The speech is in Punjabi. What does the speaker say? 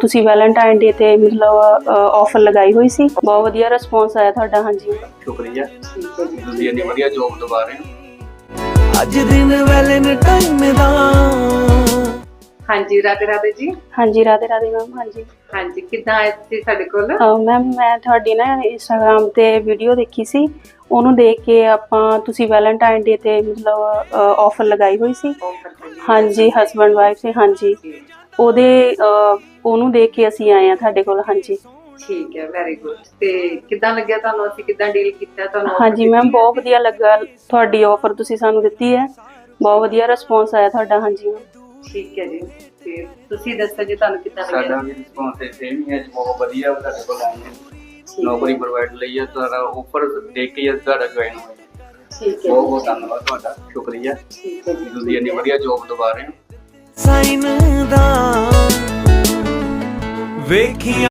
ਤੁਸੀਂ ਵੈਲੈਂਟਾਈਨ ਡੇ ਤੇ ਮਤਲਬ ਆਫਰ ਲਗਾਈ ਹੋਈ ਸੀ, ਬਹੁਤ ਵਧੀਆ ਰਿਸਪੌਂਸ ਆਇਆ ਤੁਹਾਡਾ। ਹਾਂਜੀ ਸ਼ੁਕਰੀਆ, ਤੁਸੀਂ ਇੰਨੀ ਵਧੀਆ ਜੋਬ ਦਵਾ ਰਹੇ ਹੋ। ਅੱਜ ਦਿਨ ਵੈਲੈਂਟਾਈਨ ਦਾ। ਹਾਂਜੀ ਰਾਧੇ ਰਾਧੇ ਜੀ। ਹਾਂਜੀ ਰਾਧੇ ਰਾਧੇ ਮੈਮ। ਹਾਂਜੀ ਹਾਂਜੀ ਕਿੱਦਾਂ ਆਏ ਤੁਸੀਂ ਸਾਡੇ ਕੋਲ? ਮੈਮ ਮੈਂ ਤੁਹਾਡੀ ਨਾ ਇੰਸਟਾਗ੍ਰਾਮ ਤੇ ਵੀਡੀਓ ਦੇਖੀ ਸੀ, ਉਹਨੂੰ ਦੇਖ ਕੇ ਆਪਾਂ ਤੁਸੀਂ ਵੈਲੈਂਟਾਈਨ ਡੇ ਤੇ ਮਤਲਬ ਆਫਰ ਲਗਾਈ ਹੋਈ ਸੀ। ਹਾਂਜੀ ਹਸਬੈਂਡ ਵਾਈਫ ਸੀ। ਹਾਂਜੀ ਉਹਨੂੰ ਦੇਖ ਕੇ ਅਸੀਂ ਆਏ ਆ ਤੁਹਾਡੇ ਕੋਲ। ਹਾਂਜੀ ਠੀਕ ਹੈ, ਵੈਰੀ ਗੁੱਡ। ਤੇ ਕਿੱਦਾਂ ਲੱਗਿਆ ਤੁਹਾਨੂੰ, ਅਸੀਂ ਕਿੱਦਾਂ ਡੀਲ ਕੀਤਾ ਤੁਹਾਨੂੰ? ਹਾਂਜੀ ਮੈਮ ਬਹੁਤ ਵਧੀਆ ਲੱਗਾ ਤੁਹਾਡੀ ਆਫਰ ਤੁਸੀਂ ਸਾਨੂੰ ਦਿੱਤੀ ਹੈ, ਬਹੁਤ ਵਧੀਆ ਰਿਸਪੌਂਸ ਆਇਆ ਤੁਹਾਡਾ। ਹਾਂਜੀ ਠੀਕ ਹੈ ਜੀ, ਤੇ ਤੁਸੀਂ ਦੱਸੋ ਜੀ ਤੁਹਾਨੂੰ ਕਿੱਦਾਂ ਲੱਗਿਆ? ਸਾਡਾ ਵੀ ਰਿਸਪੌਂਸ ਸੇਮ ਹੀ ਹੈ ਜੀ, ਬਹੁਤ ਵਧੀਆ ਤੁਹਾਡੇ ਕੋਲ ਆਏ ਹਾਂ। ਨੌਕਰੀ ਪ੍ਰੋਵਾਈਡ ਲਈ ਹੈ, ਤੁਹਾਡਾ ਆਫਰ ਦੇਖ ਕੇ ਤੁਹਾਡਾ ਜੁਆਇਨ ਹੋਇਆ। ਠੀਕ ਹੈ, ਬਹੁਤ ਬਹੁਤ ਧੰਨਵਾਦ ਤੁਹਾਡਾ, ਸ਼ੁਕਰੀਆ। ਠੀਕ ਹੈ ਜੀ, ਤੁਸੀਂ ਇੰਨੀ ਵਧੀਆ ਜੋਬ ਦਵਾ ਰਹੇ ਹੋ। ਸਾਈਨ ਦਾ ਵੇਖੀ